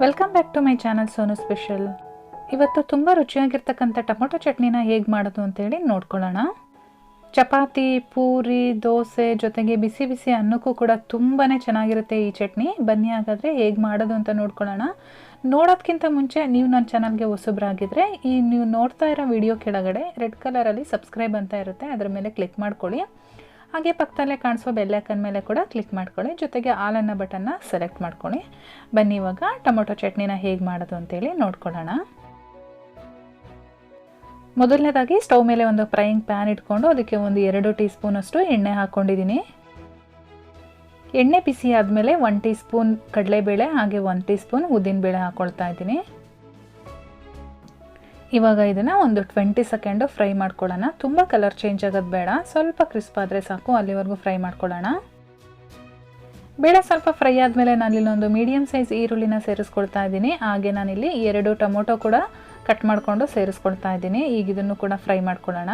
Welcome back to my channel Sonu special. ಇವತ್ತು ತುಂಬ ರುಚಿಯಾಗಿರ್ತಕ್ಕಂಥ tomato ಚಟ್ನಿನ ಹೇಗೆ ಮಾಡೋದು ಅಂತೇಳಿ ನೋಡ್ಕೊಳ್ಳೋಣ. ಚಪಾತಿ, ಪೂರಿ, ದೋಸೆ ಜೊತೆಗೆ ಬಿಸಿ ಬಿಸಿ ಅನ್ನಕ್ಕೂ ಕೂಡ ತುಂಬಾ ಚೆನ್ನಾಗಿರುತ್ತೆ ಈ ಚಟ್ನಿ. ಬನ್ನಿ ಹಾಗಾದರೆ ಹೇಗೆ ಮಾಡೋದು ಅಂತ ನೋಡ್ಕೊಳ್ಳೋಣ. ನೋಡೋದಕ್ಕಿಂತ ಮುಂಚೆ ನೀವು ನನ್ನ ಚಾನಲ್ಗೆ ಹೊಸಬ್ರಾಗಿದ್ದರೆ ನೀವು ನೋಡ್ತಾ ಇರೋ ವಿಡಿಯೋ ಕೆಳಗಡೆ ರೆಡ್ ಕಲರಲ್ಲಿ ಸಬ್ಸ್ಕ್ರೈಬ್ ಅಂತ ಇರುತ್ತೆ, ಅದರ ಮೇಲೆ ಕ್ಲಿಕ್ ಮಾಡ್ಕೊಳ್ಳಿ. ಹಾಗೆ ಪಕ್ಕದಲ್ಲೇ ಕಾಣಿಸೋ ಬೆಲ್ ಐಕಾನ್ ಮೇಲೆ ಕೂಡ ಕ್ಲಿಕ್ ಮಾಡ್ಕೊಳ್ಳಿ, ಜೊತೆಗೆ ಆಲ್ ಅನ್ನೋ ಬಟನ್ನ ಸೆಲೆಕ್ಟ್ ಮಾಡ್ಕೊಳ್ಳಿ. ಬನ್ನಿ ಇವಾಗ ಟೊಮೊಟೊ ಚಟ್ನಿನ ಹೇಗೆ ಮಾಡೋದು ಅಂತೇಳಿ ನೋಡ್ಕೊಳ್ಳೋಣ. ಮೊದಲನೇದಾಗಿ ಸ್ಟವ್ ಮೇಲೆ ಒಂದು ಫ್ರೈಯಿಂಗ್ ಪ್ಯಾನ್ ಇಟ್ಕೊಂಡು ಅದಕ್ಕೆ ಒಂದು 2 ಟೀ ಸ್ಪೂನಷ್ಟು ಎಣ್ಣೆ ಹಾಕ್ಕೊಂಡಿದ್ದೀನಿ. ಎಣ್ಣೆ ಬಿಸಿ ಆದಮೇಲೆ 1 ಟೀ ಸ್ಪೂನ್ ಕಡಲೆಬೇಳೆ ಹಾಗೆ 1 ಟೀ ಸ್ಪೂನ್ ಉದ್ದಿನಬೇಳೆ ಹಾಕ್ಕೊಳ್ತಾ ಇದ್ದೀನಿ. ಇವಾಗ ಇದನ್ನು ಒಂದು 20 ಸೆಕೆಂಡು ಫ್ರೈ ಮಾಡ್ಕೊಳ್ಳೋಣ. ತುಂಬ ಕಲರ್ ಚೇಂಜ್ ಆಗೋದು ಬೇಡ, ಸ್ವಲ್ಪ ಕ್ರಿಸ್ಪ್ ಆದರೆ ಸಾಕು, ಅಲ್ಲಿವರೆಗೂ ಫ್ರೈ ಮಾಡ್ಕೊಳ್ಳೋಣ. ಬೇಳೆ ಸ್ವಲ್ಪ ಫ್ರೈ ಆದಮೇಲೆ ನಾನಿಲ್ಲಿ ಒಂದು ಮೀಡಿಯಮ್ ಸೈಜ್ ಈರುಳ್ಳಿನ ಸೇರಿಸ್ಕೊಳ್ತಾ ಇದ್ದೀನಿ. ಹಾಗೆ ನಾನಿಲ್ಲಿ 2 ಟೊಮೊಟೊ ಕೂಡ ಕಟ್ ಮಾಡಿಕೊಂಡು ಸೇರಿಸ್ಕೊಳ್ತಾ ಇದ್ದೀನಿ. ಈಗ ಇದನ್ನು ಕೂಡ ಫ್ರೈ ಮಾಡ್ಕೊಳ್ಳೋಣ.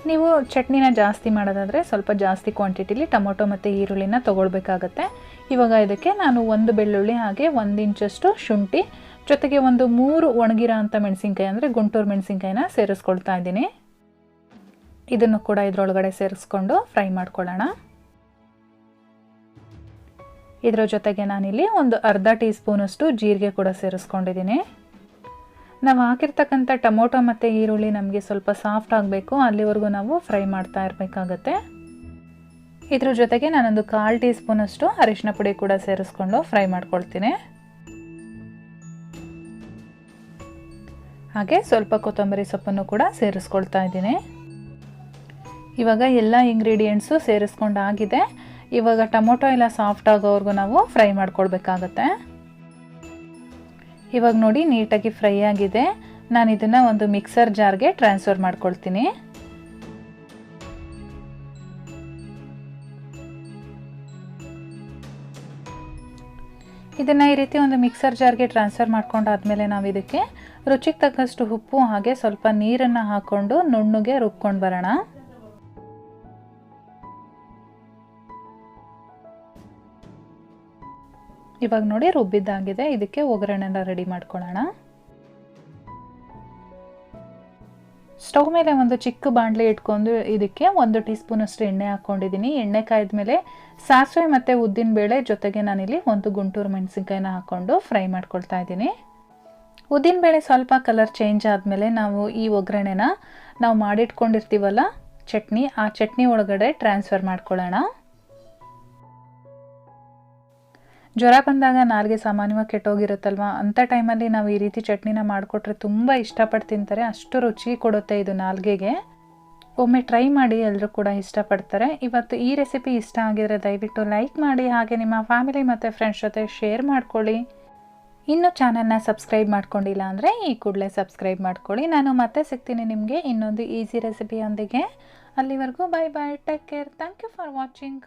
ನೀವು ಚಟ್ನಿನ ಜಾಸ್ತಿ ಮಾಡೋದಾದರೆ ಸ್ವಲ್ಪ ಜಾಸ್ತಿ ಕ್ವಾಂಟಿಟಿಲಿ ಟೊಮೊಟೊ ಮತ್ತು ಈರುಳ್ಳಿನ ತೊಗೊಳ್ಬೇಕಾಗತ್ತೆ. ಇವಾಗ ಇದಕ್ಕೆ ನಾನು 1 ಬೆಳ್ಳುಳ್ಳಿ ಹಾಗೆ 1 ಇಂಚಷ್ಟು ಶುಂಠಿ ಜೊತೆಗೆ ಒಂದು 3 ಒಣಗಿರೋ ಅಂಥ ಮೆಣಸಿನ್ಕಾಯಿ ಅಂದರೆ ಗುಂಟೂರು ಮೆಣಸಿನ್ಕಾಯಿನ ಸೇರಿಸ್ಕೊಳ್ತಾ ಇದ್ದೀನಿ. ಇದನ್ನು ಕೂಡ ಇದರೊಳಗಡೆ ಸೇರಿಸ್ಕೊಂಡು ಫ್ರೈ ಮಾಡ್ಕೊಳ್ಳೋಣ. ಇದರ ಜೊತೆಗೆ ನಾನಿಲ್ಲಿ ಒಂದು ಅರ್ಧ ಟೀ ಸ್ಪೂನಷ್ಟು ಜೀರಿಗೆ ಕೂಡ ಸೇರಿಸ್ಕೊಂಡಿದ್ದೀನಿ. ನಾವು ಹಾಕಿರ್ತಕ್ಕಂಥ ಟೊಮೊಟೊ ಮತ್ತು ಈರುಳ್ಳಿ ನಮಗೆ ಸ್ವಲ್ಪ ಸಾಫ್ಟ್ ಆಗಬೇಕು, ಅಲ್ಲಿವರೆಗೂ ನಾವು ಫ್ರೈ ಮಾಡ್ತಾ ಇರಬೇಕಾಗತ್ತೆ. ಇದ್ರ ಜೊತೆಗೆ ನಾನೊಂದು 1/4 ಟೀ ಸ್ಪೂನಷ್ಟು ಅರಿಶಿನ ಪುಡಿ ಕೂಡ ಸೇರಿಸ್ಕೊಂಡು ಫ್ರೈ ಮಾಡ್ಕೊಳ್ತೀನಿ. ಹಾಗೆ ಸ್ವಲ್ಪ ಕೊತ್ತಂಬರಿ ಸೊಪ್ಪನ್ನು ಕೂಡ ಸೇರಿಸ್ಕೊಳ್ತಾ ಇದ್ದೀನಿ. ಇವಾಗ ಎಲ್ಲ ಇಂಗ್ರೀಡಿಯೆಂಟ್ಸು ಸೇರಿಸ್ಕೊಂಡಾಗಿದೆ. ಇವಾಗ ಟೊಮೊಟೊ ಎಲ್ಲ ಸಾಫ್ಟ್ ಆಗೋವರೆಗೂ ನಾವು ಫ್ರೈ ಮಾಡ್ಕೊಳ್ಬೇಕಾಗತ್ತೆ. ಇವಾಗ ನೋಡಿ ನೀಟಾಗಿ ಫ್ರೈ ಆಗಿದೆ. ನಾನು ಇದನ್ನು ಒಂದು ಮಿಕ್ಸರ್ ಜಾರ್ಗೆ ಟ್ರಾನ್ಸ್ಫರ್ ಮಾಡ್ಕೊಳ್ತೀನಿ. ಇದನ್ನು ಈ ರೀತಿ ಒಂದು ಮಿಕ್ಸರ್ ಜಾರ್ಗೆ ಟ್ರಾನ್ಸ್ಫರ್ ಮಾಡ್ಕೊಂಡಾದ್ಮೇಲೆ ನಾವು ಇದಕ್ಕೆ ರುಚಿಗೆ ತಕ್ಕಷ್ಟು ಉಪ್ಪು ಹಾಗೆ ಸ್ವಲ್ಪ ನೀರನ್ನು ಹಾಕ್ಕೊಂಡು ನುಣ್ಣಗೆ ರುಬ್ಕೊಂಡು ಬರೋಣ. ಇವಾಗ ನೋಡಿ ರುಬ್ಬಿದ್ದಾಗಿದೆ. ಇದಕ್ಕೆ ಒಗ್ಗರಣೆನ ರೆಡಿ ಮಾಡ್ಕೊಳ್ಳೋಣ. ಸ್ಟವ್ ಮೇಲೆ ಒಂದು ಚಿಕ್ಕ ಬಾಣಲೆ ಇಟ್ಕೊಂಡು ಇದಕ್ಕೆ 1 ಟೀ ಸ್ಪೂನಷ್ಟು ಎಣ್ಣೆ ಹಾಕ್ಕೊಂಡಿದ್ದೀನಿ. ಎಣ್ಣೆ ಕಾಯ್ದ್ಮೇಲೆ ಸಾಸಿವೆ ಮತ್ತು ಉದ್ದಿನಬೇಳೆ ಜೊತೆಗೆ ನಾನಿಲ್ಲಿ 1 ಗುಂಟೂರು ಮೆಣಸಿನ್ಕಾಯಿನ ಹಾಕ್ಕೊಂಡು ಫ್ರೈ ಮಾಡ್ಕೊಳ್ತಾ ಇದ್ದೀನಿ. ಉದ್ದಿನಬೇಳೆ ಸ್ವಲ್ಪ ಕಲರ್ ಚೇಂಜ್ ಆದಮೇಲೆ ನಾವು ಈ ಒಗ್ಗರಣೆನ ನಾವು ಮಾಡಿಟ್ಕೊಂಡಿರ್ತೀವಲ್ಲ ಚಟ್ನಿ, ಆ ಚಟ್ನಿ ಒಳಗಡೆ ಟ್ರಾನ್ಸ್ಫರ್ ಮಾಡ್ಕೊಳ್ಳೋಣ. ಜ್ವರ ಬಂದಾಗ ನಾಲ್ಗೆ ಸಾಮಾನ್ಯವಾಗಿ ಕೆಟ್ಟೋಗಿರುತ್ತಲ್ವ, ಅಂಥ ಟೈಮಲ್ಲಿ ನಾವು ಈ ರೀತಿ ಚಟ್ನಿನ ಮಾಡಿಕೊಟ್ರೆ ತುಂಬ ಇಷ್ಟಪಟ್ಟು ತಿಂತಾರೆ. ಅಷ್ಟು ರುಚಿ ಕೊಡುತ್ತೆ ಇದು ನಾಲ್ಗೆಗೆ. ಒಮ್ಮೆ ಟ್ರೈ ಮಾಡಿ, ಎಲ್ಲರೂ ಕೂಡ ಇಷ್ಟಪಡ್ತಾರೆ. ಇವತ್ತು ಈ ರೆಸಿಪಿ ಇಷ್ಟ ಆಗಿದರೆ ದಯವಿಟ್ಟು ಲೈಕ್ ಮಾಡಿ, ಹಾಗೆ ನಿಮ್ಮ ಫ್ಯಾಮಿಲಿ ಮತ್ತು ಫ್ರೆಂಡ್ಸ್ ಜೊತೆ ಶೇರ್ ಮಾಡ್ಕೊಳ್ಳಿ. ಇನ್ನು ಚಾನಲ್ನ ಸಬ್ಸ್ಕ್ರೈಬ್ ಮಾಡ್ಕೊಂಡಿಲ್ಲ ಅಂದರೆ ಈ ಕೂಡಲೇ ಸಬ್ಸ್ಕ್ರೈಬ್ ಮಾಡ್ಕೊಳ್ಳಿ. ನಾನು ಮತ್ತೆ ಸಿಗ್ತೀನಿ ನಿಮಗೆ ಇನ್ನೊಂದು ಈಸಿ ರೆಸಿಪಿಯೊಂದಿಗೆ. ಅಲ್ಲಿವರೆಗೂ bye bye, take care, thank you for watching.